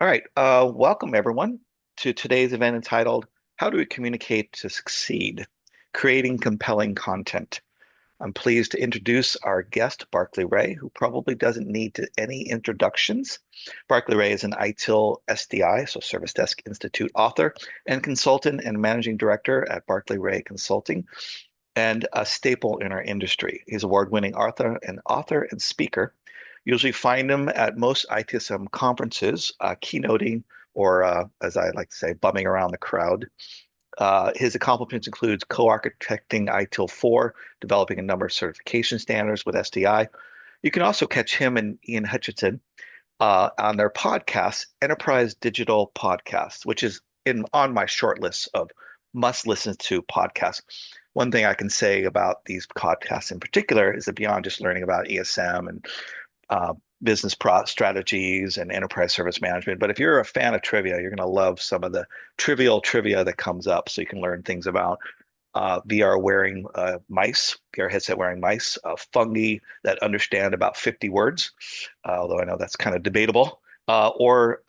All right, welcome everyone to today's event entitled How Do We Communicate to Succeed? Creating Compelling Content. I'm pleased to introduce our guest, Barclay Ray, who probably doesn't need any introductions. Barclay Ray is an ITIL SDI, so Service Desk Institute author and consultant and managing director at Barclay Ray Consulting and a staple in our industry. He's award-winning author and speaker. Usually find him at most ITSM conferences, keynoting or, as I like to say, bumming around the crowd. His accomplishments include co-architecting ITIL 4, developing a number of certification standards with SDI. You can also catch him and Ian Hutchinson on their podcast, Enterprise Digital Podcast, which is on my short list of must listen to podcasts. One thing I can say about these podcasts in particular is that beyond just learning about ESM and uh, business strategies and enterprise service management, but if you're a fan of trivia, you're going to love some of the trivial trivia that comes up. So you can learn things about VR wearing mice, VR headset wearing mice, fungi that understand about 50 words, although I know that's kind of debatable, or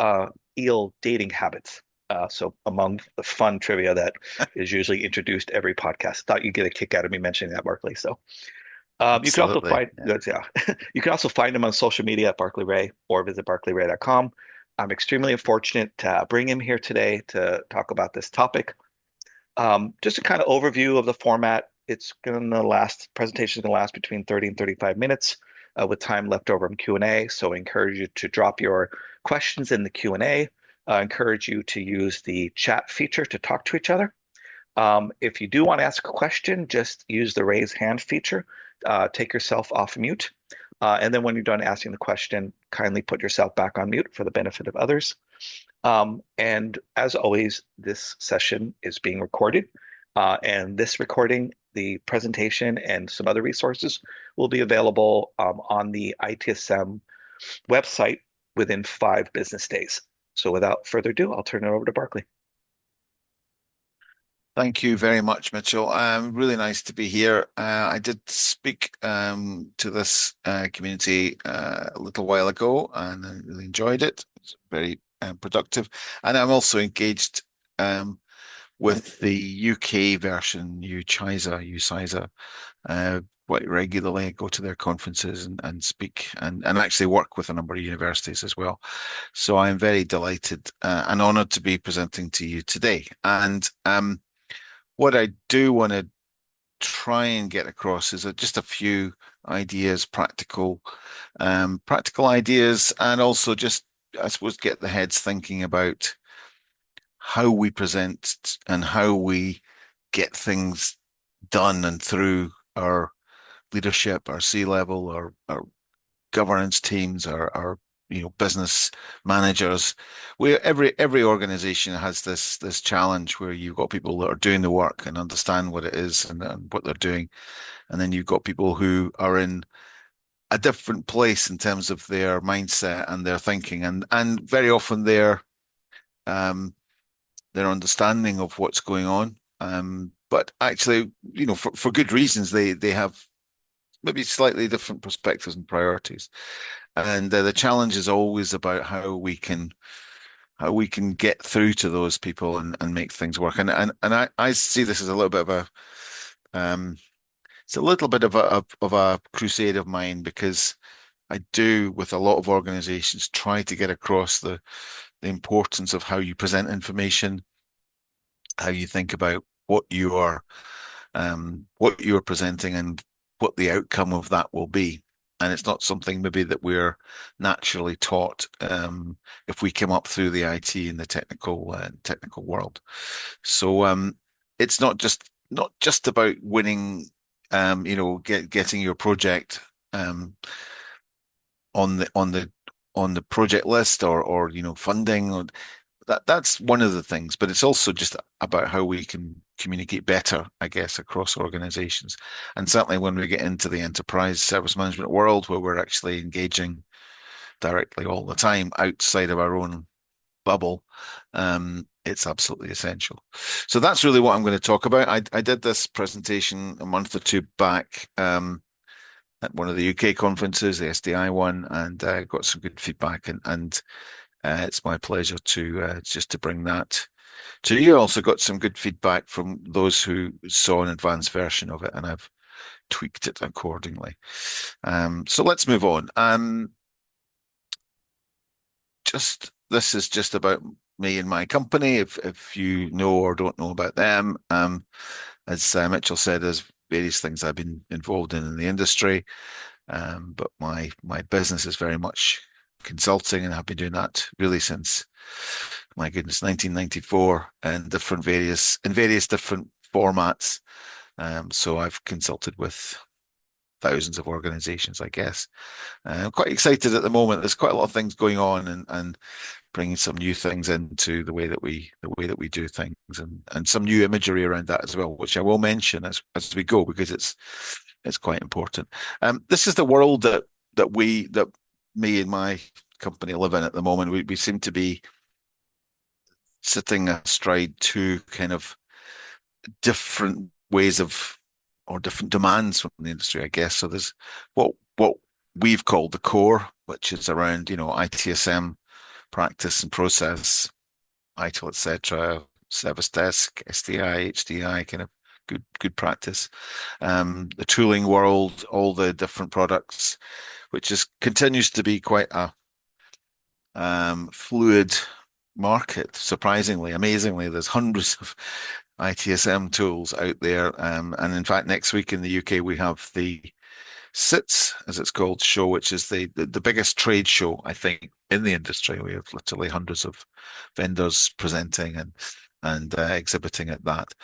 eel dating habits. So among the fun trivia that is usually introduced every podcast. Thought you'd get a kick out of me mentioning that, Barclay. So you can also Absolutely. find Yeah. yeah, you can also find him on social media at Barclay Ray or visit barclayray.com. I'm extremely fortunate to bring him here today to talk about this topic. Just a kind of overview of the format. It's going to last, presentation is going to last between 30 and 35 minutes with time left over in Q&A. So I encourage you to drop your questions in the Q&A. I encourage you to use the chat feature to talk to each other. If you do want to ask a question, just use the raise hand feature. Take yourself off mute. And then when you're done asking the question, kindly put yourself back on mute for the benefit of others. And as always, this session is being recorded. And this recording, the presentation, and some other resources will be available on the ITSM website within 5 business days. So without further ado, I'll turn it over to Barclay. Thank you very much, Mitchell. Really nice to be here. I did speak to this community a little while ago, and I really enjoyed it. It's very productive, and I'm also engaged with the UK version, UCISA. Quite regularly. I go to their conferences and speak and actually work with a number of universities as well. So I'm very delighted and honored to be presenting to you today. And what I do want to try and get across is just a few ideas, practical ideas, and also just, I suppose, get the heads thinking about how we present and how we get things done and through our leadership, our C-level, our governance teams, our business managers. Where every organization has this challenge where you've got people that are doing the work and understand what it is and what they're doing, and then you've got people who are in a different place in terms of their mindset and their thinking, and very often um their understanding of what's going on. But actually, for good reasons, they have maybe slightly different perspectives and priorities. And the challenge is always about how we can get through to those people and make things work. And I see this as a little bit of a it's a little bit of a crusade of mine, because I do, with a lot of organizations, try to get across the importance of how you present information, how you think about what you're presenting and what the outcome of that will be. And it's not something maybe that we're naturally taught if we come up through the IT and the technical world. So it's not just about winning, getting your project um, on the project list, or funding, or that's one of the things, but it's also just about how we can communicate better, I guess, across organizations. And certainly when we get into the enterprise service management world, where we're actually engaging directly all the time outside of our own bubble, it's absolutely essential. So that's really what I'm going to talk about. I did this presentation a month or two back at one of the UK conferences, the SDI one, and got some good feedback. And It's my pleasure to just to bring that to you. Also got some good feedback from those who saw an advanced version of it, and I've tweaked it accordingly. So let's move on. Just this is just about me and my company. If you know or don't know about them, as Mitchell said, there's various things I've been involved in the industry. But my business is very much consulting, and I've been doing that really since, my goodness, 1994, and various different formats. So I've consulted with thousands of organizations, I guess. I'm quite excited at the moment. There's quite a lot of things going on, and bringing some new things into the way that we do things, and some new imagery around that as well, which I will mention as we go, because it's quite important. This is the world that me and my company live in at the moment. We seem to be sitting astride two kind of different ways of, or different demands from the industry, I guess. So there's what we've called the core, which is around, ITSM practice and process, ITIL, etc., service desk, SDI, HDI, kind of good practice. The tooling world, all the different products, which is continues to be quite a fluid market. Surprisingly, amazingly, there's hundreds of ITSM tools out there. And in fact, next week in the UK, we have the SITS, as it's called, show, which is the biggest trade show, I think, in the industry. We have literally hundreds of vendors presenting and exhibiting at that.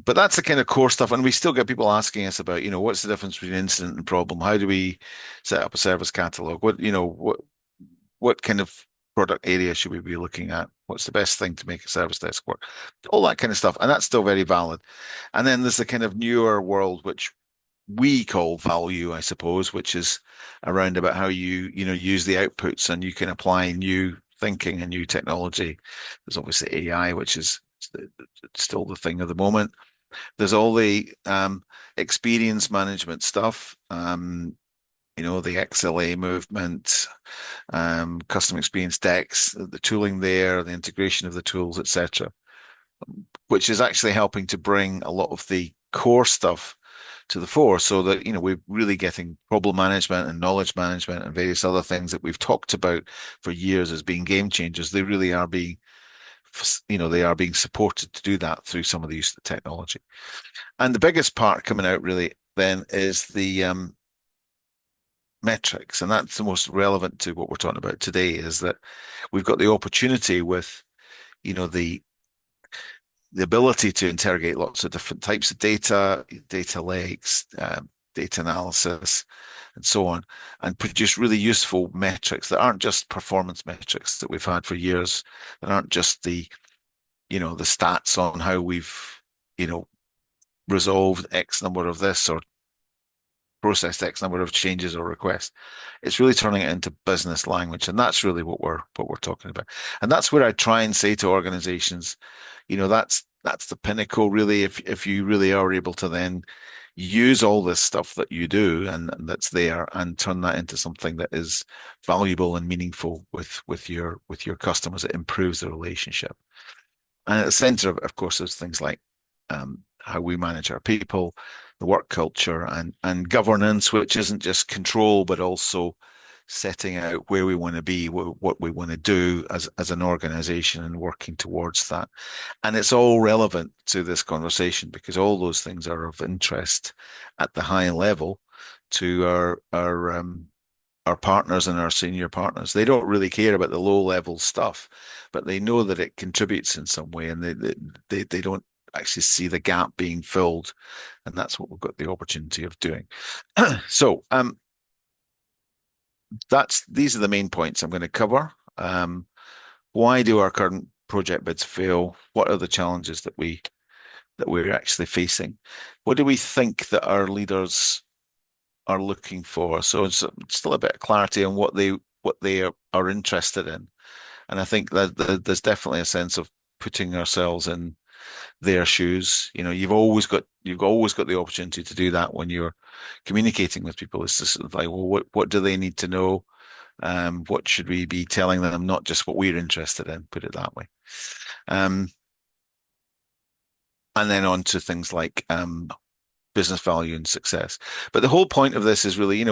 But that's the kind of core stuff. And we still get people asking us about, what's the difference between incident and problem? How do we set up a service catalog? What kind of product area should we be looking at? What's the best thing to make a service desk work? All that kind of stuff. And that's still very valid. And then there's the kind of newer world, which we call value, I suppose, which is around about how use the outputs, and you can apply new thinking and new technology. There's obviously AI, which is still the thing of the moment. There's all the experience management stuff, the XLA movement, custom experience decks, the tooling there, the integration of the tools, etc., which is actually helping to bring a lot of the core stuff to the fore, so that we're really getting problem management and knowledge management and various other things that we've talked about for years as being game changers. They really are being supported to do that through some of the use of the technology. And the biggest part coming out really then is the metrics, and that's the most relevant to what we're talking about today. Is that we've got the opportunity with the ability to interrogate lots of different types of data lakes, data analysis, and so on, and produce really useful metrics that aren't just performance metrics that we've had for years, that aren't just the stats on how we've, resolved X number of this or processed X number of changes or requests. It's really turning it into business language, and that's really what we're talking about. And that's where I try and say to organizations, that's the pinnacle, really. If you really are able to then use all this stuff that you do and that's there, and turn that into something that is valuable and meaningful with your customers, it improves the relationship. And at the center of course, there's things like how we manage our people, the work culture, and governance, which isn't just control, but also setting out where we want to be, what we want to do as an organization, and working towards that. And it's all relevant to this conversation, because all those things are of interest at the high level to our partners and our senior partners. They don't really care about the low level stuff, but they know that it contributes in some way, and they don't actually see the gap being filled, and that's what we've got the opportunity of doing. So these are the main points I'm going to cover. Why do our current project bids fail? What are the challenges that we're actually facing? What do we think that our leaders are looking for? So it's still a bit of clarity on what they are interested in. And I think that there's definitely a sense of putting ourselves in their shoes. You've always got the opportunity to do that when you're communicating with people. It's just like, well, what do they need to know? What should we be telling them? Not just what we're interested in, put it that way. Um, and then on to things like business value and success. But the whole point of this is really,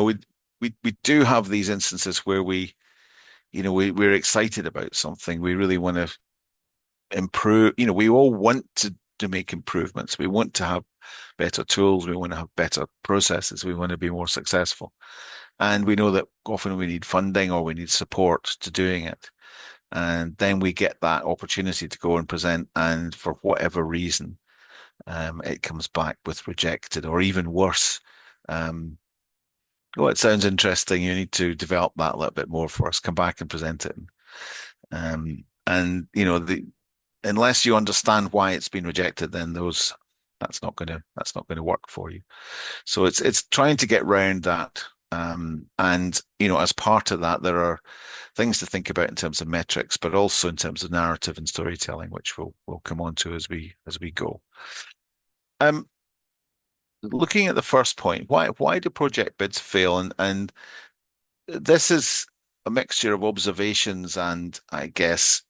we do have these instances where we're excited about something. We really want to improve. We all want to make improvements. We want to have better tools. We want to have better processes. We want to be more successful. And we know that often we need funding or we need support to doing it. And then we get that opportunity to go and present. And for whatever reason, it comes back with rejected or even worse. Um, oh, it sounds interesting. You need to develop that a little bit more for us. Come back and present it. And unless you understand why it's been rejected, then that's not going to work for you. So it's trying to get round that. And as part of that, there are things to think about in terms of metrics, but also in terms of narrative and storytelling, which we'll come on to as we go. Um, Looking at the first point, why do project bids fail? And this is a mixture of observations and I guess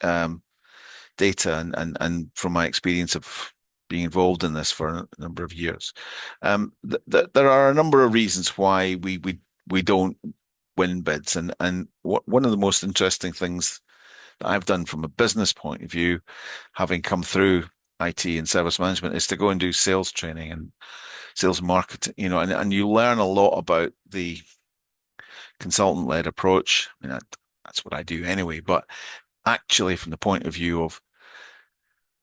data and from my experience of being involved in this for a number of years. There are a number of reasons why we don't win bids, and one of the most interesting things that I've done from a business point of view, having come through IT and service management, is to go and do sales training and sales marketing, and you learn a lot about the consultant-led approach. I mean, that's what I do anyway, but actually from the point of view of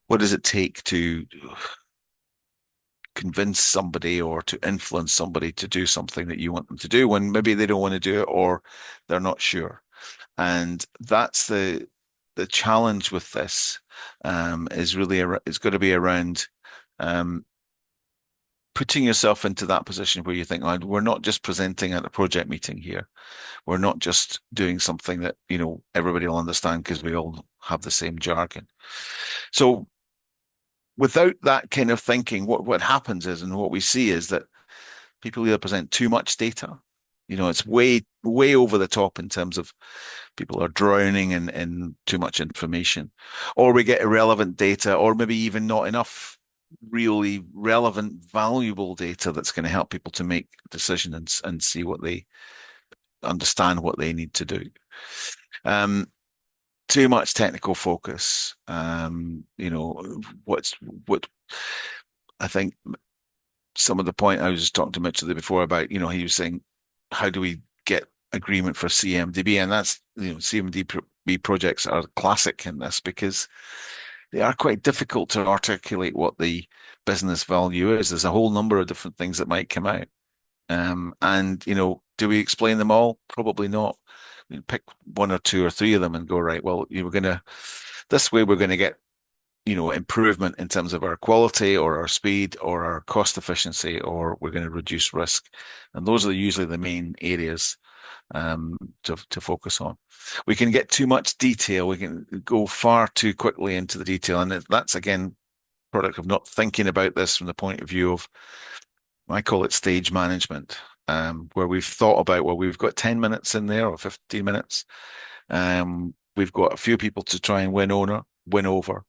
what does it take to convince somebody or to influence somebody to do something that you want them to do when maybe they don't want to do it or they're not sure. And that's the challenge with this is really it's got to be around um, putting yourself into that position where you think, oh, we're not just presenting at a project meeting here. We're not just doing something that, everybody will understand because we all have the same jargon. So without that kind of thinking, what happens is, and what we see is that people either present too much data. It's way, way over the top in terms of people are drowning in too much information, or we get irrelevant data, or maybe even not enough really relevant, valuable data that's going to help people to make decisions and see what they understand what they need to do. Too much technical focus. What I think some of the point I was just talking to Mitchell before about, he was saying, how do we get agreement for CMDB? And that's, CMDB projects are classic in this because they are quite difficult to articulate what the business value is. There's a whole number of different things that might come out. And, do we explain them all? Probably not. We pick one or two or three of them and go, right, well, this way we're going to get, improvement in terms of our quality or our speed or our cost efficiency, or we're going to reduce risk. And those are usually the main areas to focus on. We can get too much detail. We can go far too quickly into the detail. And that's, again, product of not thinking about this from the point of view of, I call it stage management, where we've thought about, well, we've got 10 minutes in there or 15 minutes. We've got a few people to try and win over.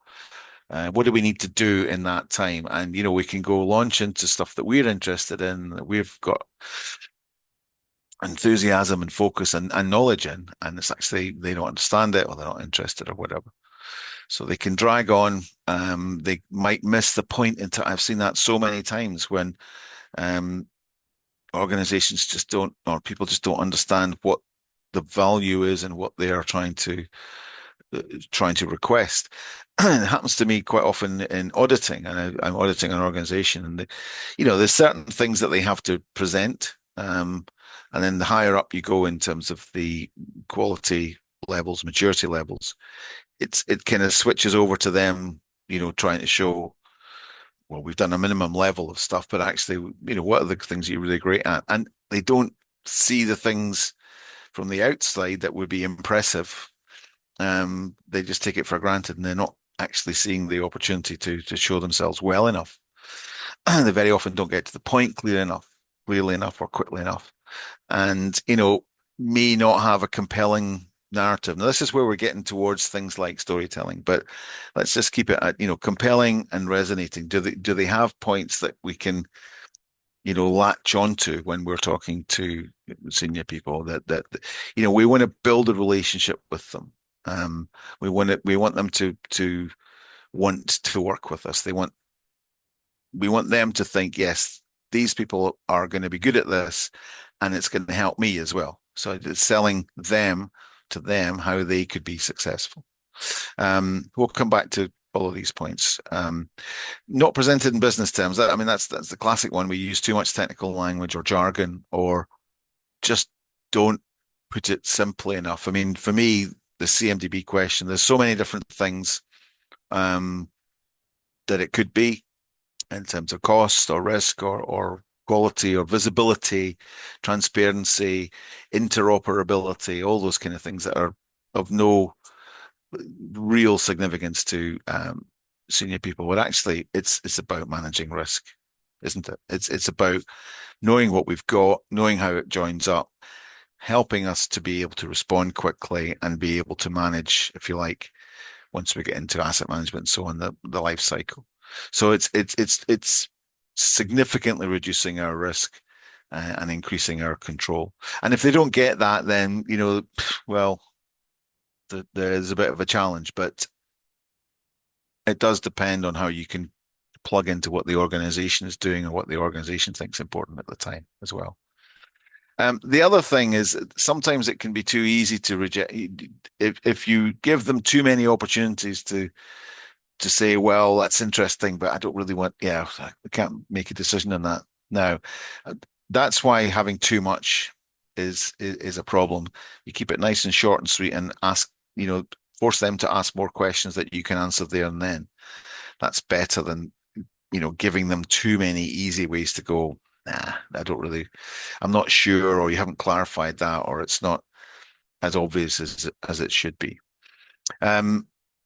What do we need to do in that time? And, we can go launch into stuff that we're interested in, that we've got enthusiasm and focus and knowledge in, and it's actually, they don't understand it or they're not interested or whatever. So they can drag on. They might miss the point into, I've seen that so many times when organizations just don't, or people just don't understand what the value is and what they are trying to request. It happens to me quite often in auditing, and I'm auditing an organization, and there's certain things that they have to present, and then the higher up you go in terms of the quality levels, maturity levels, it kind of switches over to them, trying to show, well, we've done a minimum level of stuff, but actually, what are the things you're really great at? And they don't see the things from the outside that would be impressive. They just take it for granted, and they're not actually seeing the opportunity to show themselves well enough. They very often don't get to the point clearly enough or quickly enough. And, may not have a compelling narrative. Now, this is where we're getting towards things like storytelling, but let's just keep it at, compelling and resonating. Do they have points that we can, latch onto when we're talking to senior people that we want to build a relationship with them. We want them to want to work with us. We want them to think, yes, these people are going to be good at this and it's going to help me as well. So it's selling them to them how they could be successful. We'll come back to all of these points. Not presented in business terms. I mean, that's the classic one. We use too much technical language or jargon, or just don't put it simply enough. I mean, for me, the CMDB question, there's so many different things um, that it could be in terms of cost or risk or quality or visibility, transparency, interoperability, all those kind of things that are of no real significance to senior people. But actually, it's about managing risk, isn't it? It's about knowing what we've got, knowing how it joins up, helping us to be able to respond quickly and be able to manage, if you like, once we get into asset management and so on, the life cycle. So it's significantly reducing our risk and increasing our control. And if they don't get that, then well, there is a bit of a challenge, but it does depend on how you can plug into what the organization is doing or what the organization thinks important at the time as well. The other thing is sometimes it can be too easy to reject if you give them too many opportunities to say, well, that's interesting, but I don't really want, yeah, I can't make a decision on that now. That's why having too much is a problem. You keep it nice and short and sweet and force them to ask more questions that you can answer there and then. That's better than, giving them too many easy ways to go, nah, I'm not sure, or you haven't clarified that, or it's not as obvious as it should be.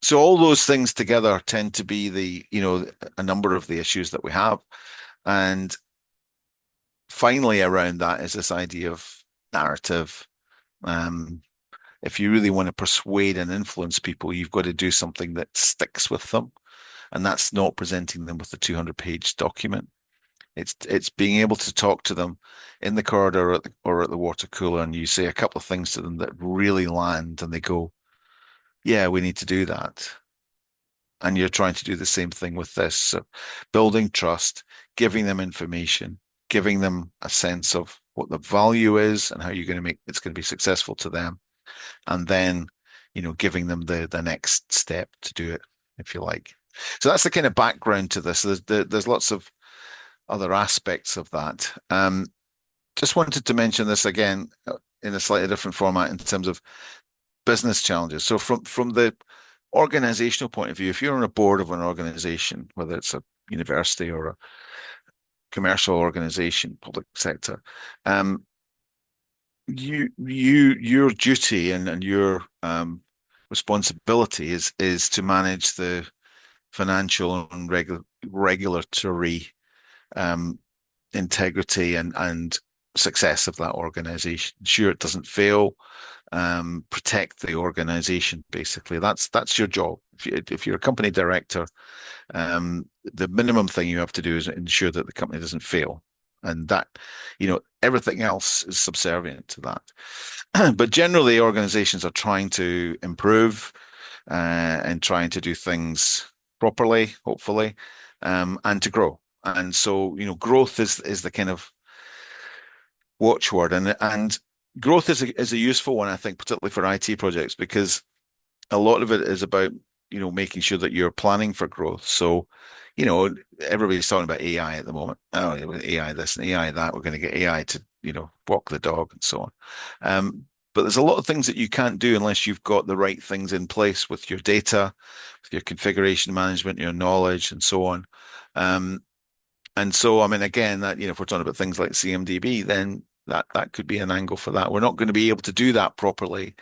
So all those things together tend to be a number of the issues that we have. And finally, around that is this idea of narrative. If you really want to persuade and influence people, you've got to do something that sticks with them. And that's not presenting them with a 200-page document. It's being able to talk to them in the corridor or at the water cooler, and you say a couple of things to them that really land, and they go, "Yeah, we need to do that." And you're trying to do the same thing with this. So building trust, giving them information, giving them a sense of what the value is and how you're going to make it's going to be successful to them, and then giving them the next step to do it, if you like. So that's the kind of background to this. There's lots of other aspects of that. Just wanted to mention this again in a slightly different format in terms of business challenges. So from the organizational point of view, if you're on a board of an organization, whether it's a university or a commercial organization, public sector, your duty and your responsibility is to manage the financial and regulatory integrity and success of that organization. Ensure it doesn't fail. Protect the organization. Basically, that's your job. If you're a company director, the minimum thing you have to do is ensure that the company doesn't fail, and that everything else is subservient to that. But generally, organizations are trying to improve and trying to do things properly, hopefully, and to grow. And so, growth is the kind of watchword, and growth is a useful one, I think, particularly for IT projects, because a lot of it is about making sure that you're planning for growth. So, everybody's talking about AI at the moment. Oh, AI this and AI that. We're going to get AI to walk the dog and so on. But there's a lot of things that you can't do unless you've got the right things in place with your data, with your configuration management, your knowledge, and so on. And so, I mean, again, that if we're talking about things like CMDB, then that could be an angle for that. We're not going to be able to do that properly.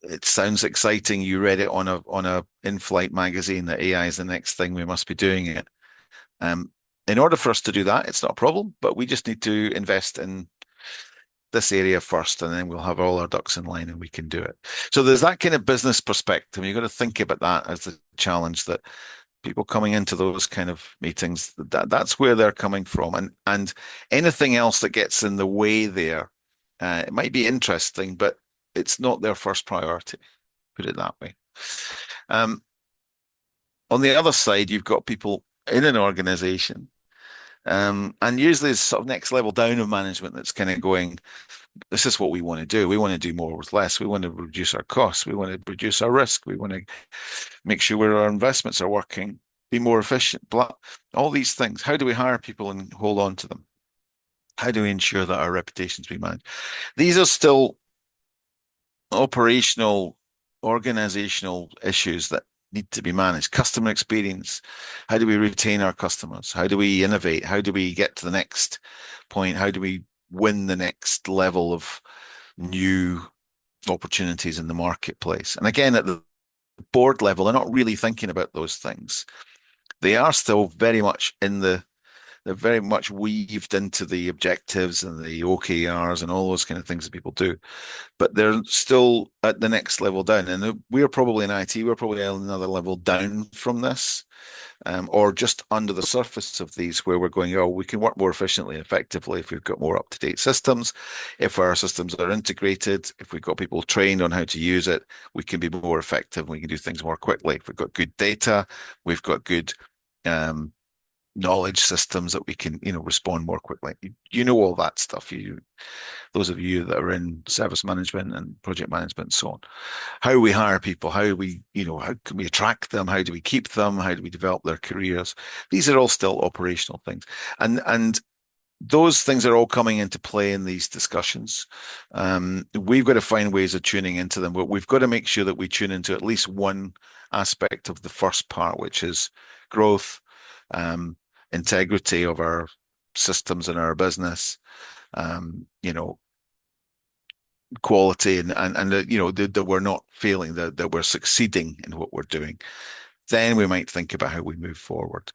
It sounds exciting. You read it on a in-flight magazine that AI is the next thing. We must be doing it. In order for us to do that, it's not a problem, but we just need to invest in this area first, and then we'll have all our ducks in line and we can do it. So there's that kind of business perspective. You've got to think about that as the challenge that people coming into those kind of meetings, that's where they're coming from. And anything else that gets in the way there, it might be interesting, but it's not their first priority, put it that way. Um, on the other side, you've got people in an organization, and usually it's sort of next level down of management that's kind of going, this is what we want to do. We want to do more with less. We want to reduce our costs. We want to reduce our risk. We want to make sure where our investments are working, be more efficient, blah, all these things. How do we hire people and hold on to them? How do we ensure that our reputations be managed? These are still operational, organizational issues that need to be managed. Customer experience. How do we retain our customers? How do we innovate? How do we get to the next point? How do we win the next level of new opportunities in the marketplace? And again, at the board level, they're not really thinking about those things. They are still very much they're very much weaved into the objectives and the OKRs and all those kind of things that people do. But they're still at the next level down. And we're probably in IT, we're probably another level down from this, or just under the surface of these where we're going, oh, we can work more efficiently and effectively if we've got more up-to-date systems, if our systems are integrated, if we've got people trained on how to use it, we can be more effective, we can do things more quickly. If we've got good data, we've got good um, knowledge systems that we can, respond more quickly. You know all that stuff. Those of you that are in service management and project management and so on. How we hire people, how we, how can we attract them? How do we keep them? How do we develop their careers? These are all still operational things. And those things are all coming into play in these discussions. We've got to find ways of tuning into them, but we've got to make sure that we tune into at least one aspect of the first part, which is growth, integrity of our systems and our business, quality and that we're not failing, that we're succeeding in what we're doing. Then we might think about how we move forward.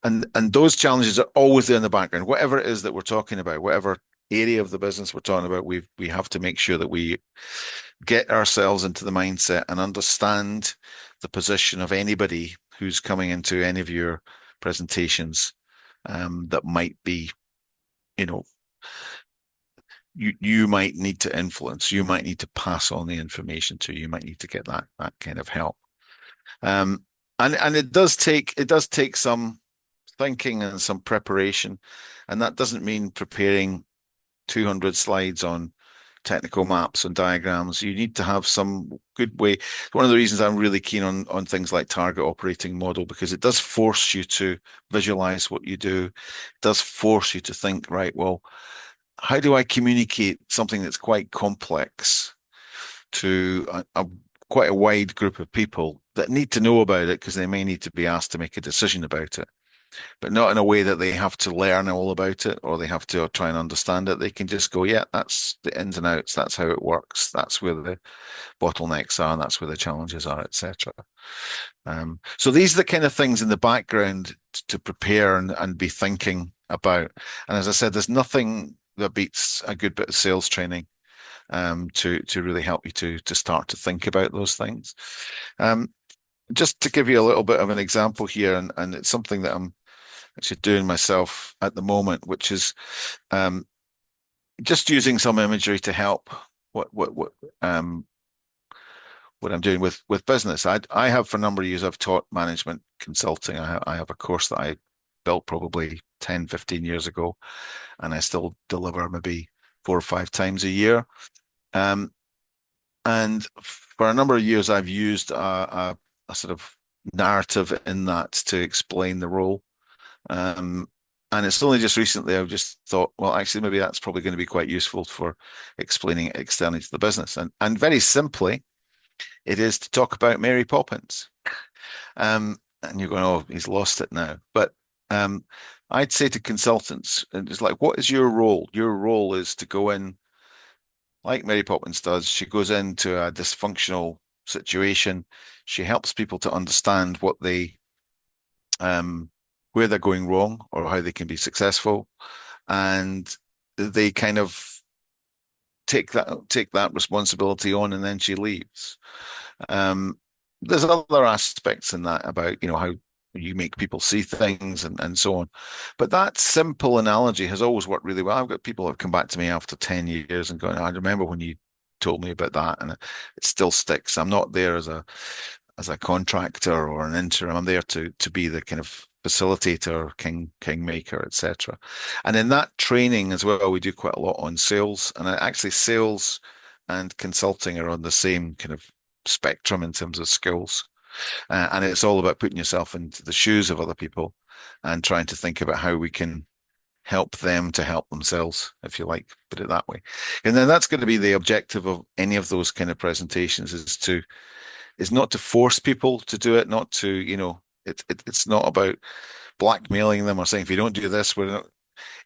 And those challenges are always there in the background. Whatever it is that we're talking about, whatever area of the business we're talking about, we have to make sure that we get ourselves into the mindset and understand the position of anybody who's coming into any of your presentations, that might be, you might need to influence, you might need to pass on the information to, you might need to get that kind of help. And it does take some thinking and some preparation, and that doesn't mean preparing 200 slides on technical maps and diagrams. You need to have some good way. One of the reasons I'm really keen on things like target operating model, because it does force you to visualize what you do. It does force you to think, right, well, how do I communicate something that's quite complex to quite a wide group of people that need to know about it because they may need to be asked to make a decision about it, but not in a way that they have to learn all about it or they have to try and understand it. They can just go, yeah, that's the ins and outs. That's how it works. That's where the bottlenecks are. And that's where the challenges are, etc. So these are the kind of things in the background to prepare and be thinking about. And as I said, there's nothing that beats a good bit of sales training, to really help you to start to think about those things. Just to give you a little bit of an example here, and it's something that I'm actually doing myself at the moment, which is just using some imagery to help what I'm doing with business. I have for a number of years I've taught management consulting. I have a course that I built probably 10, 15 years ago, and I still deliver maybe 4 or 5 times a year. And for a number of years, I've used a sort of narrative in that to explain the role. And it's only just recently I've just thought, well, actually, maybe that's probably going to be quite useful for explaining it externally to the business. And very simply, it is to talk about Mary Poppins. And you're going, oh, he's lost it now. But I'd say to consultants, and it's like, what is your role? Your role is to go in, like Mary Poppins does. She goes into a dysfunctional situation. She helps people to understand where they're going wrong or how they can be successful. And they kind of take that responsibility on, and then she leaves. Um, there's other aspects in that about, how you make people see things and so on. But that simple analogy has always worked really well. I've got people who have come back to me after 10 years and going, I remember when you told me about that, and it still sticks. I'm not there as a contractor or an interim. I'm there to be the kind of facilitator, kingmaker, etc. And in that training as well, we do quite a lot on sales. And actually, sales and consulting are on the same kind of spectrum in terms of skills. And it's all about putting yourself into the shoes of other people and trying to think about how we can help them to help themselves, if you like, put it that way. And then that's going to be the objective of any of those kind of presentations is not to force people to do it, not to, it's not about blackmailing them or saying, if you don't do this, we're not,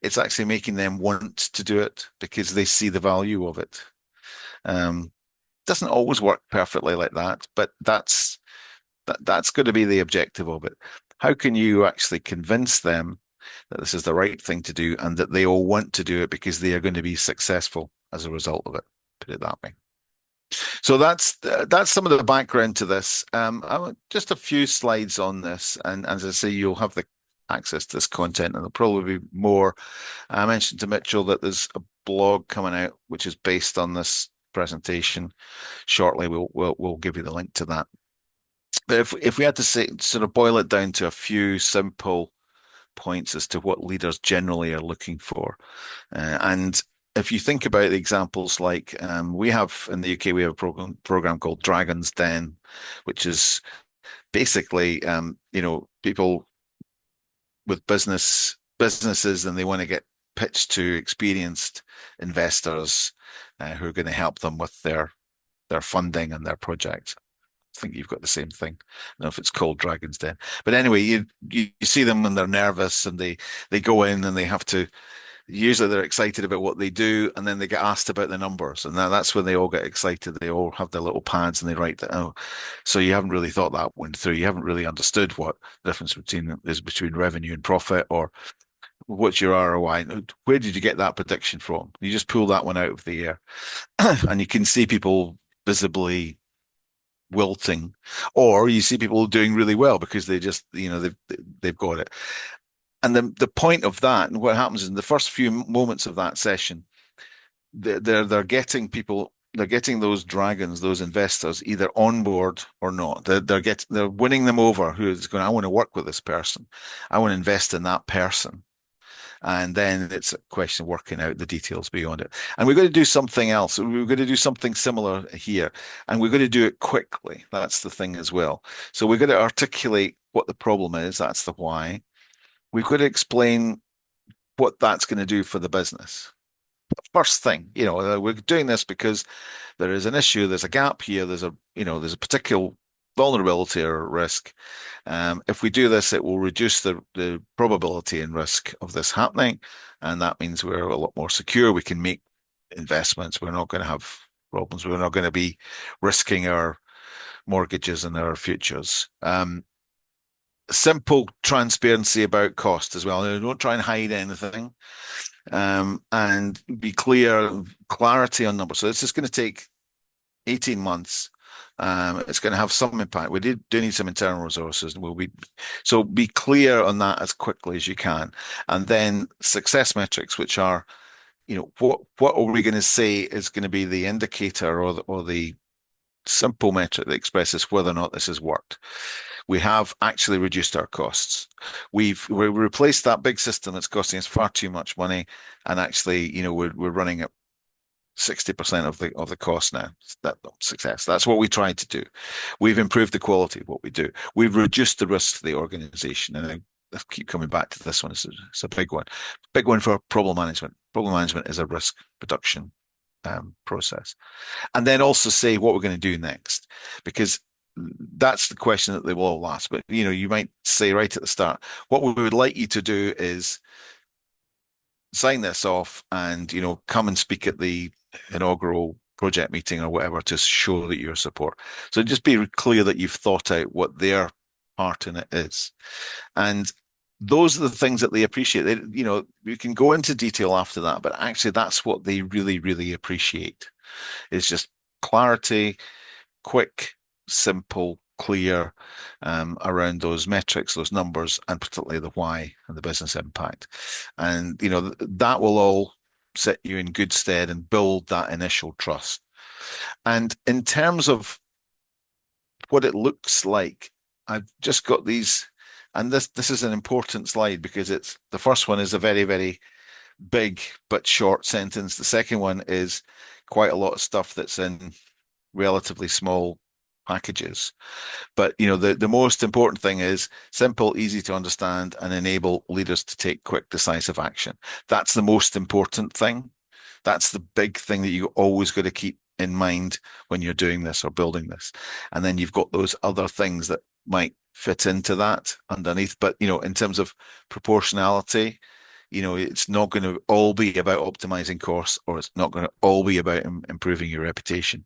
it's actually making them want to do it because they see the value of it. Doesn't always work perfectly like that, but that's going to be the objective of it. How can you actually convince them that this is the right thing to do and that they all want to do it because they are going to be successful as a result of it? Put it that way. So that's some of the background to this. Just a few slides on this, and as I say, you'll have the access to this content, and there'll probably be more. I mentioned to Mitchell that there's a blog coming out which is based on this presentation. Shortly, we'll give you the link to that. But if we had to say sort of boil it down to a few simple points as to what leaders generally are looking for, and if you think about the examples like we have in the UK, we have a program called Dragon's Den, which is basically people with businesses and they want to get pitched to experienced investors who are going to help them with their funding and their projects. I think you've got the same thing. I don't know if it's called Dragon's Den, but anyway, you see them when they're nervous and they go in and they have to. Usually they're excited about what they do, and then they get asked about the numbers, and that's when they all get excited. They all have their little pads and they write that. Oh, so you haven't really thought that one through. You haven't really understood what the difference between revenue and profit, or what's your ROI. Where did you get that prediction from? You just pull that one out of the air, and you can see people visibly wilting, or you see people doing really well because they just they've got it. And the point of that, and what happens in the first few moments of that session, they're getting people, they're getting those dragons, those investors, either on board or not. They're winning them over. Who's going? I want to work with this person. I want to invest in that person. And then it's a question of working out the details beyond it. And we're going to do something else. We're going to do something similar here, and we're going to do it quickly. That's the thing as well. So we're going to articulate what the problem is. That's the why. We've got to explain what that's going to do for the business. First thing, we're doing this because there is an issue, there's a gap here, there's a particular vulnerability or risk. If we do this, it will reduce the probability and risk of this happening, and that means we're a lot more secure. We can make investments. We're not going to have problems. We're not going to be risking our mortgages and our futures. Simple transparency about cost as well. Don't try and hide anything, and be clarity on numbers. So this is going to take 18 months. It's going to have some impact. We do need some internal resources, and so be clear on that as quickly as you can. And then success metrics, which are, what are we going to say is going to be the indicator or the simple metric that expresses whether or not this has worked. We have actually reduced our costs. We replaced that big system that's costing us far too much money, and actually, we're running at 60% of the cost now. That's success. That's what we tried to do. We've improved the quality of what we do. We've reduced the risk to the organization, and I keep coming back to this one. It's a big one. Big one for problem management. Problem management is a risk reduction process. And then also say what we're going to do next, because that's the question that they will all ask. But you might say right at the start, what we would like you to do is sign this off and come and speak at the inaugural project meeting or whatever to show that your support. So just be clear that you've thought out what their part in it is. And those are the things that they appreciate. You can go into detail after that, but actually that's what they really, really appreciate is just clarity, quick, simple, clear around those metrics, those numbers, and particularly the why and the business impact. And, that will all set you in good stead and build that initial trust. And in terms of what it looks like, I've just got these, and this is an important slide because it's the first one is a very, very big but short sentence. The second one is quite a lot of stuff that's in relatively small packages. But the most important thing is simple, easy to understand, and enable leaders to take quick, decisive action. That's the most important thing. That's the big thing that you always got to keep in mind when you're doing this or building this. And then you've got those other things that might fit into that underneath. But in terms of proportionality, it's not going to all be about optimizing costs, or it's not going to all be about improving your reputation.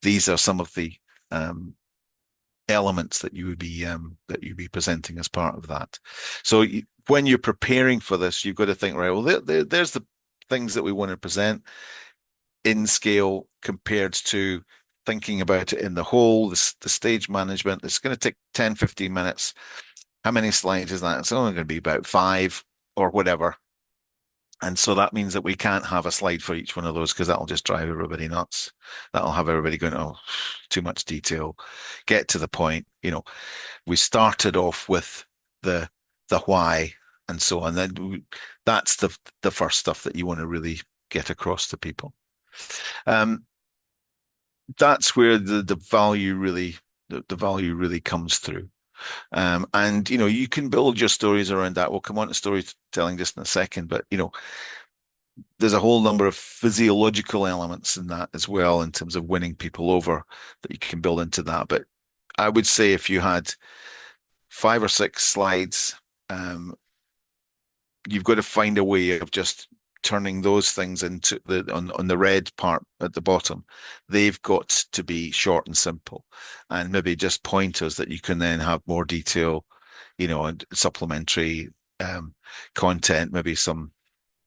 These are some of the um, elements that you'd be presenting as part of that. So when you're preparing for this, you've got to think, right, well, there's the things that we want to present in scale compared to thinking about it in the whole, the stage management. It's going to take 10, 15 minutes. How many slides is that? It's only going to be about 5 or whatever. And so that means that we can't have a slide for each one of those because that'll just drive everybody nuts. That'll have everybody going, oh, too much detail. Get to the point. We started off with the why and so on. That's the first stuff that you want to really get across to people. Um, that's where the value really the value really comes through. And you can build your stories around that. We'll come on to storytelling just in a second, but there's a whole number of physiological elements in that as well in terms of winning people over that you can build into that. But I would say if you had 5 or 6 slides, you've got to find a way of just turning those things into on the red part at the bottom. They've got to be short and simple, and maybe just pointers that you can then have more detail, and supplementary content, maybe some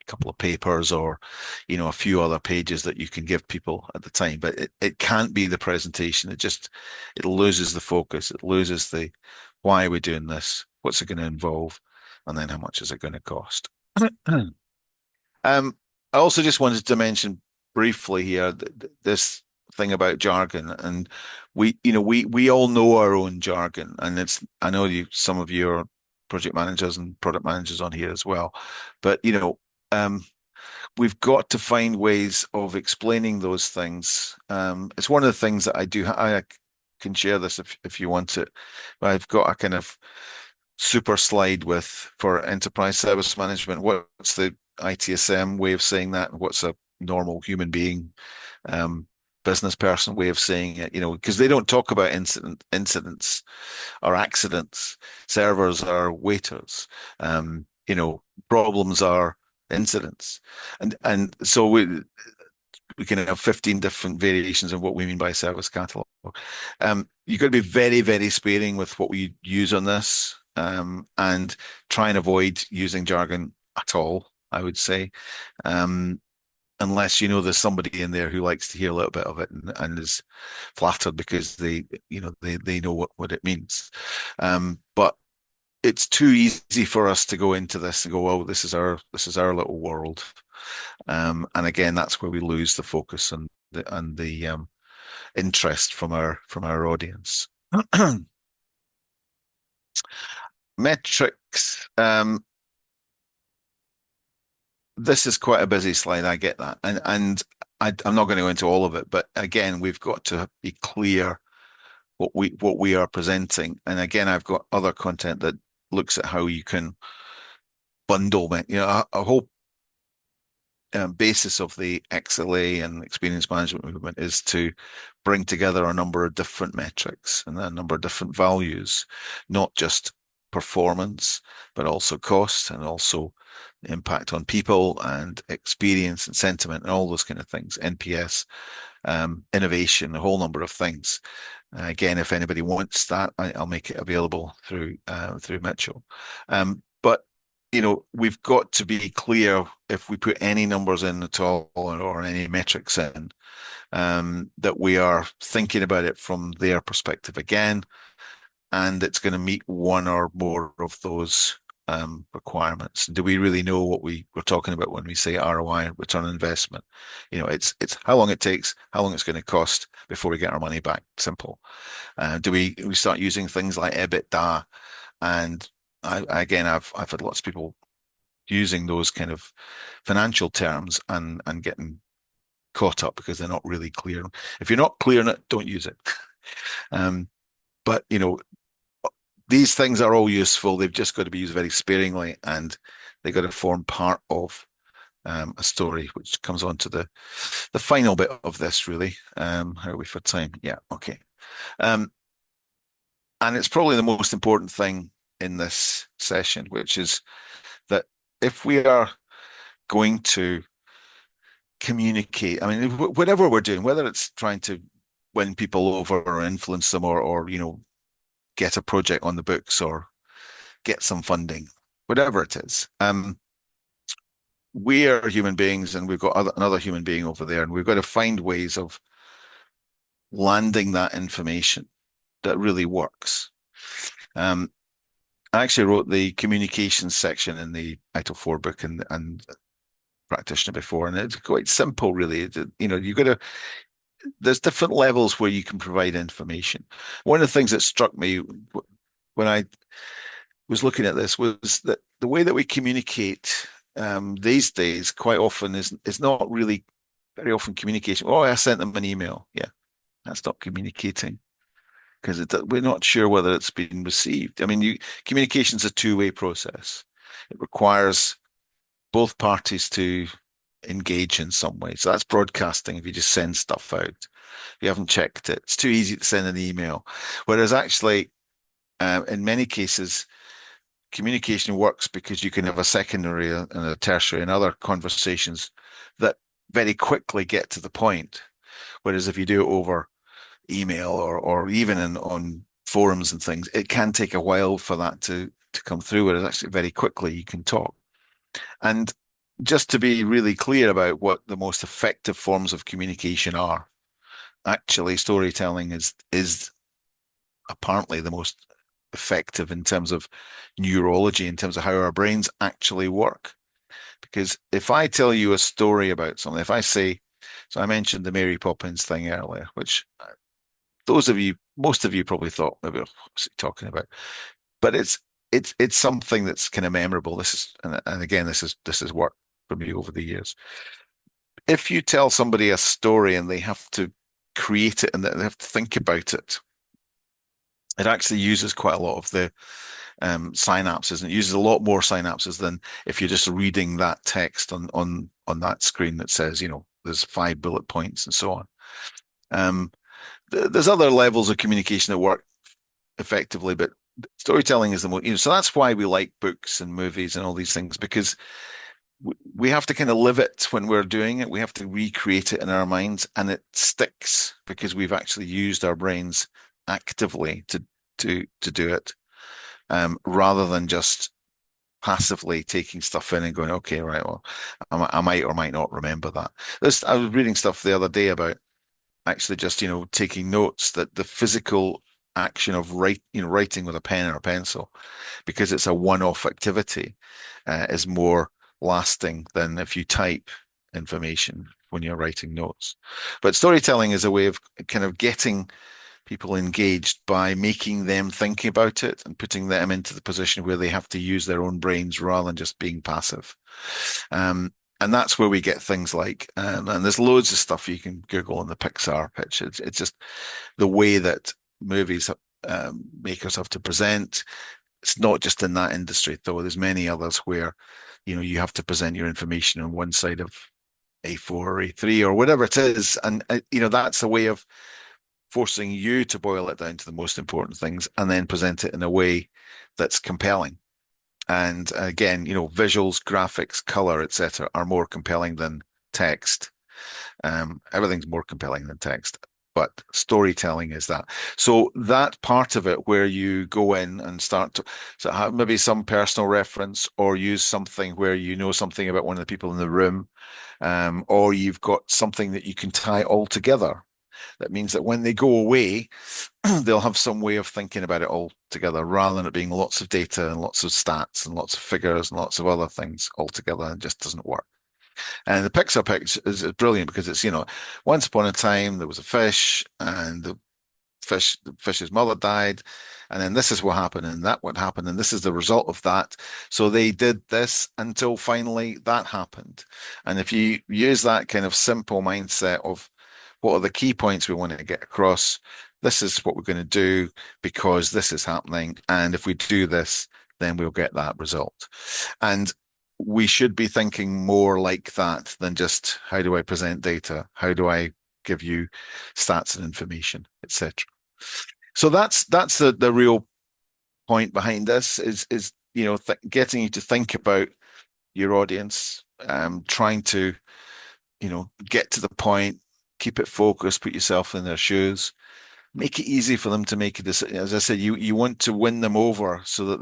couple of papers or a few other pages that you can give people at the time. But it can't be the presentation. It loses the focus. It loses the why are we doing this? What's it going to involve? And then how much is it going to cost? I also just wanted to mention briefly here this thing about jargon, and we all know our own jargon, and I know some of you are project managers and product managers on here as well, but we've got to find ways of explaining those things. It's one of the things that I do. I can share this if you want it. I've got a kind of super slide for enterprise service management. What's the ITSM way of saying that? What's a normal human being, business person way of saying it? Because they don't talk about incidents or accidents. Servers are waiters. Problems are incidents, and so we can have 15 different variations of what we mean by service catalog. You've got to be very, very sparing with what we use on this, and try and avoid using jargon at all, I would say. Unless there's somebody in there who likes to hear a little bit of it and is flattered because they know what it means. But it's too easy for us to go into this and go, well, this is our little world. And again, that's where we lose the focus and the interest from our audience. Metrics. This is quite a busy slide. I get that, and I'm not going to go into all of it. But again, we've got to be clear what we are presenting. And again, I've got other content that looks at how you can bundle, a whole basis of the XLA and experience management movement is to bring together a number of different metrics and a number of different values, not just performance, but also cost and also impact on people and experience and sentiment and all those kind of things, NPS, innovation, a whole number of things. Again, if anybody wants that, I'll make it available through Mitchell. But we've got to be clear if we put any numbers in at all or any metrics in, that we are thinking about it from their perspective again, and it's going to meet one or more of those requirements. Do we really know what we're talking about when we say ROI, return on investment? It's how long it takes, how long it's going to cost before we get our money back. Simple. Do we start using things like EBITDA? And again, I've had lots of people using those kind of financial terms and getting caught up because they're not really clear. If you're not clear on it, don't use it. Um, but these things are all useful. They've just got to be used very sparingly, and they've got to form part of a story, which comes on to the final bit of this, really. How are we for time? Yeah, okay. Um, and it's probably the most important thing in this session, which is that if we are going to communicate, I mean, whatever we're doing, whether it's trying to win people over or influence them or get a project on the books or get some funding, whatever it is. We are human beings, and we've got another human being over there, and we've got to find ways of landing that information that really works. Um, I actually wrote the communications section in the ITIL 4 book and practitioner before, and it's quite simple, really. You've got to, there's different levels where you can provide information. One of the things that struck me when I was looking at this was that the way that we communicate these days quite often is not really very often communication. Oh, I sent them an email. Yeah, that's not communicating because we're not sure whether it's been received. I mean, communication is a two-way process. It requires both parties to engage in some way. So that's broadcasting. If you just send stuff out, if you haven't checked it, it's too easy to send an email. Whereas actually, in many cases, communication works because you can have a secondary and a tertiary and other conversations that very quickly get to the point. Whereas if you do it over email or even on forums and things, it can take a while for that to come through. Whereas actually very quickly you can talk. And just to be really clear about what the most effective forms of communication are, actually storytelling is apparently the most effective in terms of neurology, in terms of how our brains actually work. Because if I tell you a story about something, if I say, so I mentioned the Mary Poppins thing earlier, which most of you probably thought, maybe, what's he talking about? But it's something that's kind of memorable. This is, and again, this is worked for me over the years. If you tell somebody a story and they have to create it and they have to think about it, it actually uses quite a lot of the synapses, and it uses a lot more synapses than if you're just reading that text on that screen that says, there's 5 bullet points and so on. There's other levels of communication that work effectively, but storytelling is the most, so that's why we like books and movies and all these things, because we have to kind of live it when we're doing it. We have to recreate it in our minds, and it sticks because we've actually used our brains actively to do it, rather than just passively taking stuff in and going, okay, right, well, I might or might not remember that. I was reading stuff the other day about actually just, taking notes, that the physical action of writing with a pen or a pencil, because it's a one-off activity, is more lasting than if you type information when you're writing notes. But storytelling is a way of kind of getting people engaged by making them think about it and putting them into the position where they have to use their own brains rather than just being passive. And that's where we get things like, and there's loads of stuff you can Google on the Pixar pitch. It's just the way that movies makers have to present. It's not just in that industry, though. There's many others where, you have to present your information on one side of A4 or A3 or whatever it is. And, that's a way of forcing you to boil it down to the most important things and then present it in a way that's compelling. And again, visuals, graphics, color, etc., are more compelling than text. Everything's more compelling than text. but storytelling is that. So that part of it where you go in and start to so have maybe some personal reference or use something where you know something about one of the people in the room, or you've got something that you can tie all together. That means that when they go away, they'll have some way of thinking about it all together rather than it being lots of data and lots of stats and lots of figures and lots of other things all together and it just doesn't work. And the Pixar pitch is brilliant because it's, once upon a time there was a fish and the fish's mother died, and then this is what happened, and that what happened, and this is the result of that. So they did this until finally that happened. And if you use that kind of simple mindset of what are the key points we want to get across, this is what we're going to do because this is happening, and if we do this, then we'll get that result. And we should be thinking more like that than just how do I present data? How do I give you stats and information, etc. So that's the real point behind this is getting you to think about your audience, trying to get to the point, keep it focused, put yourself in their shoes, make it easy for them to make a decision. As I said, you want to win them over so that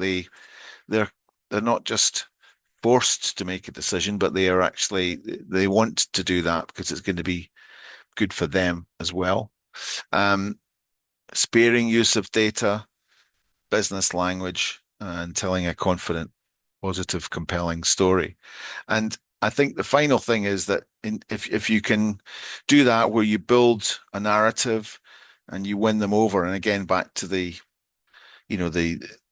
they're they're not just forced to make a decision, but they want to do that because it's going to be good for them as well. Um, Sparing use of data, business language, and telling a confident, positive, compelling story. And I think the final thing is that if you can do that where you build a narrative and you win them over, and again back to the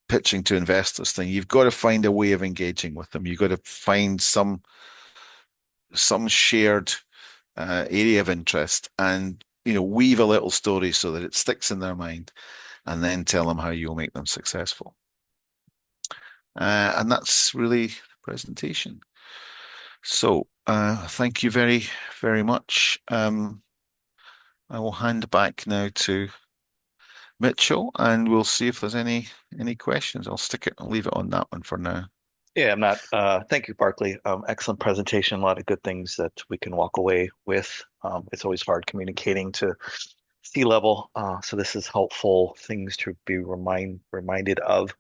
pitching to investors thing, you've got to find a way of engaging with them. You've got to find some shared area of interest and weave a little story so that it sticks in their mind and then tell them how you'll make them successful. And that's really the presentation. So thank you very, very much. I will hand back now to Mitchell and we'll see if there's any questions. I'll leave it on that one for now. Yeah, I'm not. Thank you, Barclay. Excellent presentation. A lot of good things that we can walk away with. It's always hard communicating to C-level, so this is helpful things to be reminded of.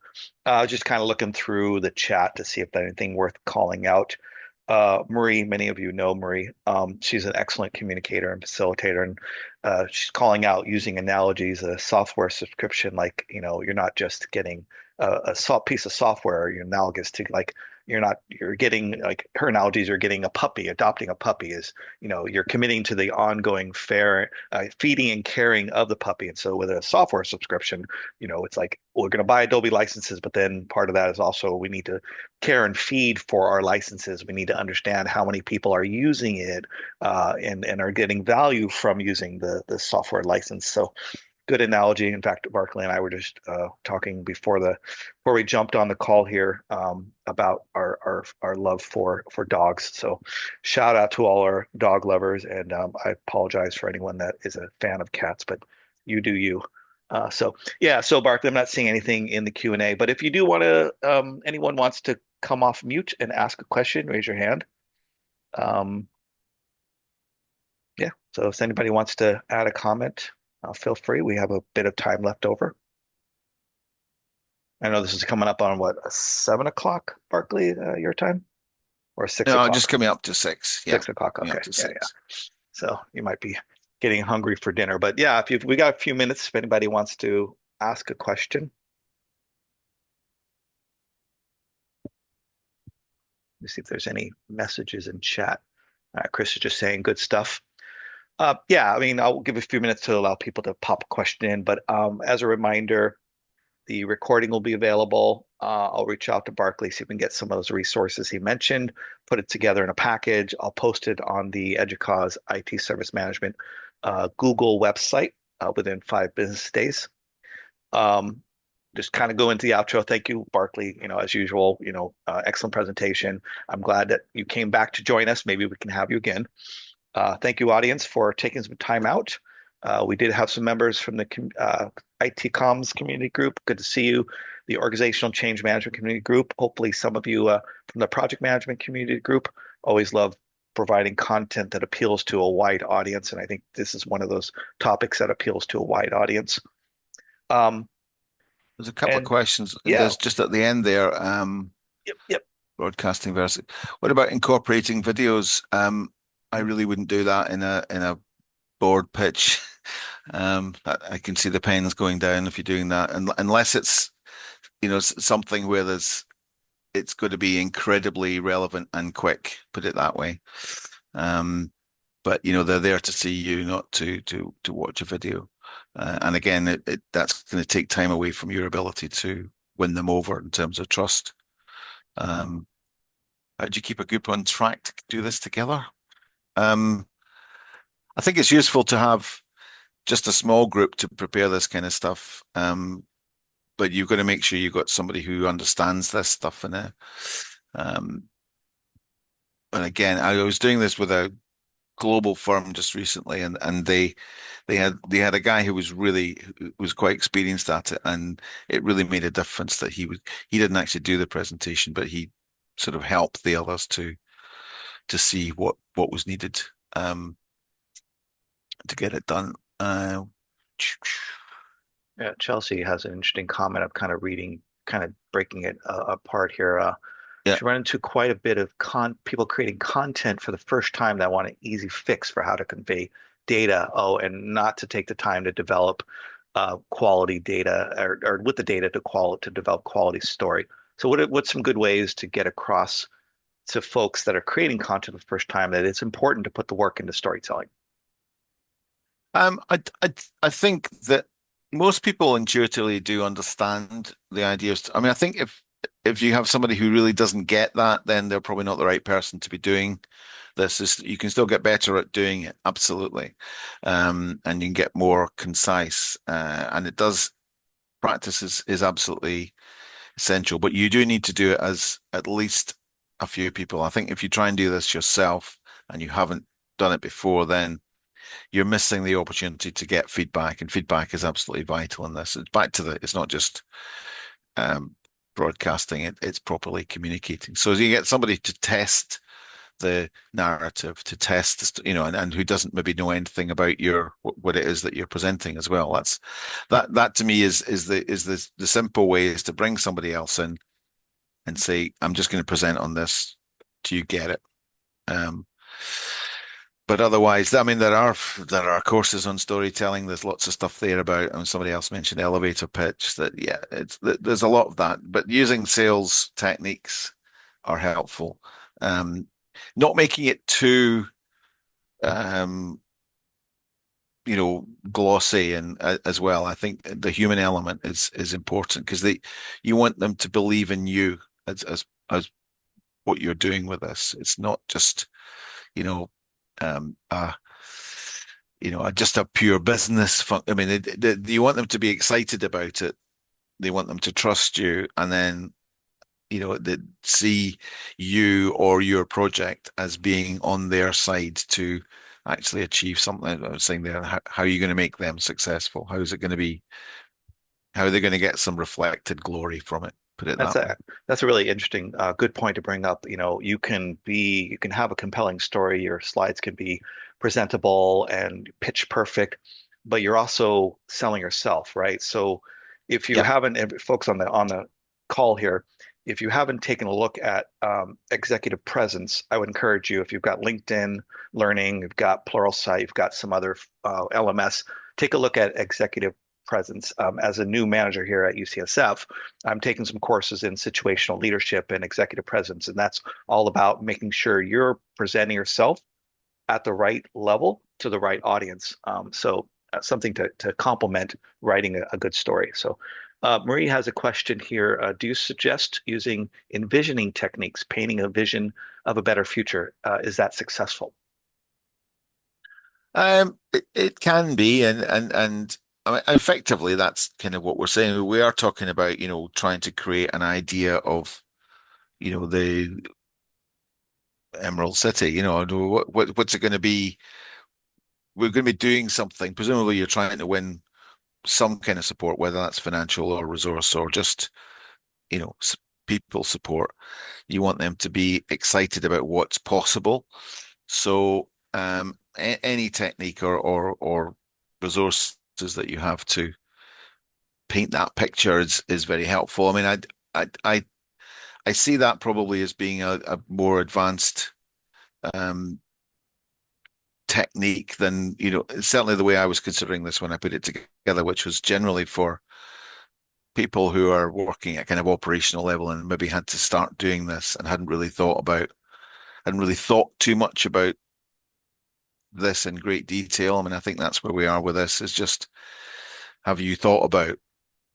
Just kind of looking through the chat to see if there's anything worth calling out. Marie, many of you know Marie. She's an excellent communicator and facilitator, and she's calling out using analogies, a software subscription. Like, you're not just getting a soft piece of software. You're analogous to like you're getting like her analogies are getting a puppy, adopting a puppy is you're committing to the ongoing fair feeding and caring of the puppy. And so with a software subscription, it's like we're going to buy Adobe licenses, but then part of that is also we need to care and feed for our licenses. We need to understand how many people are using it and are getting value from using the software license. So good analogy. In fact, Barclay and I were just talking before we jumped on the call here about our love for dogs. So shout out to all our dog lovers, and I apologize for anyone that is a fan of cats, but you do you. So yeah, so Barclay, I'm not seeing anything in the Q&A, but if you do want to, anyone wants to come off mute and ask a question, raise your hand. Yeah, so if anybody wants to add a comment, feel free. We have a bit of time left over. I know this is coming up on what, 7 o'clock, Barclay, your time, or 6 o'clock? Just coming up to 6. Yeah, 6 o'clock. Okay, coming up to 6. Yeah. So you might be getting hungry for dinner, but yeah, we got a few minutes if anybody wants to ask a question. Let me see if there's any messages in chat. Chris is just saying good stuff. Yeah, I mean, I'll give a few minutes to allow people to pop a question in, but as a reminder, the recording will be available. I'll reach out to Barclay, see if we can get some of those resources he mentioned, put it together in a package. I'll post it on the EDUCAUSE IT Service Management Google website within 5 business days. Just kind of go into the outro. Thank you, Barclay. As usual, excellent presentation. I'm glad that you came back to join us. Maybe we can have you again. Thank you, audience, for taking some time out. We did have some members from the IT Comms community group. Good to see you. The Organizational Change Management community group. Hopefully some of you from the Project Management community group. Always love providing content that appeals to a wide audience. And I think this is one of those topics that appeals to a wide audience. Um, There's a couple of and questions. yeah, There's just at the end there, yep, yep. broadcasting versus what about incorporating videos? I really wouldn't do that in a board pitch. I can see the pens going down if you're doing that, and unless it's something where it's going to be incredibly relevant and quick, put it that way. Um, but they're there to see you, not to watch a video. And again, that's going to take time away from your ability to win them over in terms of trust. Um, how do you keep a group on track to do this together? Um, I think it's useful to have just a small group to prepare this kind of stuff. But you've got to make sure you've got somebody who understands this stuff. Um, and again, I was doing this with a global firm just recently, and they had a guy who was quite experienced at it, and it really made a difference that he didn't actually do the presentation, but he sort of helped the others to see what was needed to get it done. Yeah, Chelsea has an interesting comment. I'm kind of reading, kind of breaking it apart here. Yeah. She run into quite a bit of people creating content for the first time that want an easy fix for how to convey data. Oh, and not to take the time to develop quality data or with the data to develop quality story. So what's some good ways to get across to folks that are creating content for the first time that it's important to put the work into storytelling? I think that most people intuitively do understand the idea of, I mean, I think if you have somebody who really doesn't get that, then they're probably not the right person to be doing this. You can still get better at doing it, absolutely. And you can get more concise. And it does, practice is absolutely essential, but you do need to do it as at least a few people. I think if you try and do this yourself and you haven't done it before, then you're missing the opportunity to get feedback, and feedback is absolutely vital in this. It's back to it's not just um, broadcasting; it's properly communicating. So as you get somebody to test the narrative, to test, and who doesn't maybe know anything about what it is that you're presenting as well. That to me is the simple way is to bring somebody else in and say, I'm just going to present on this. Do you get it? Um, But otherwise, I mean, there are courses on storytelling. There's lots of stuff there about, and somebody else mentioned elevator pitch. That yeah, there's a lot of that. But using sales techniques are helpful. Um, Not making it too, um, glossy and as well. I think the human element is important because you want them to believe in you as what you're doing with this. It's not just you know, um, uh, just a pure business fun. I mean, you want them to be excited about it. They want them to trust you, and then they see you or your project as being on their side to actually achieve something. I was saying there, how are you going to make them successful? How is it going to be? How are they going to get some reflected glory from it? Put it That's that way. a really interesting, good point to bring up. You can have a compelling story. Your slides can be presentable and pitch perfect, but you're also selling yourself, right? So if you Yeah. haven't, folks on the call here, if you haven't taken a look at executive presence, I would encourage you. If you've got LinkedIn Learning, you've got Pluralsight, you've got some other LMS, take a look at executive presence. As a new manager here at UCSF, I'm taking some courses in situational leadership and executive presence, and that's all about making sure you're presenting yourself at the right level to the right audience. Something to complement writing a good story. So Marie has a question here. Do you suggest using envisioning techniques, painting a vision of a better future? Is that successful? It can be, and I mean, effectively, that's kind of what we're saying. We are talking about, trying to create an idea of, the Emerald City. What's it going to be? We're going to be doing something. Presumably, you're trying to win some kind of support, whether that's financial or resource or just, people support. You want them to be excited about what's possible. So any technique or resources that you have to paint that picture is very helpful. I mean, I see that probably as being a more advanced um, technique than, certainly the way I was considering this when I put it together, which was generally for people who are working at kind of operational level and maybe had to start doing this and hadn't really thought too much about this in great detail. I mean, I think that's where we are with this, is just, have you thought about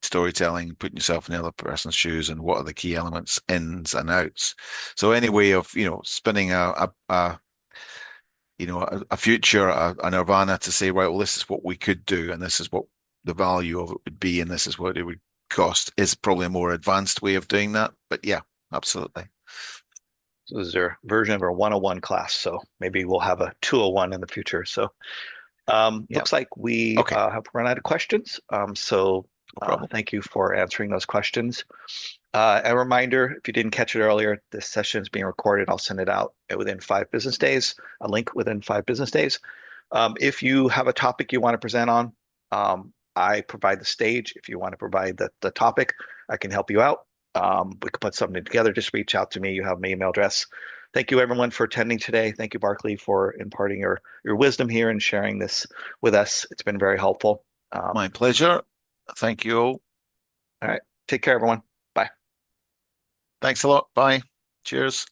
storytelling, putting yourself in the other person's shoes, and what are the key elements, ins and outs? So any way of, spinning a future, a nirvana to say, right, well, this is what we could do, and this is what the value of it would be, and this is what it would cost, is probably a more advanced way of doing that. But yeah, absolutely. So this is their version of our 101 class. So maybe we'll have a 201 in the future. So Yeah. looks like we Okay. have run out of questions. So No problem. thank you for answering those questions. A reminder, if you didn't catch it earlier, this session is being recorded. I'll send it out within 5 business days, a link within 5 business days. If you have a topic you want to present on, I provide the stage. If you want to provide the topic, I can help you out. We can put something together. Just reach out to me. You have my email address. Thank you, everyone, for attending today. Thank you, Barclay, for imparting your wisdom here and sharing this with us. It's been very helpful. My pleasure. Thank you all. All right. Take care, everyone. Bye. Thanks a lot. Bye. Cheers.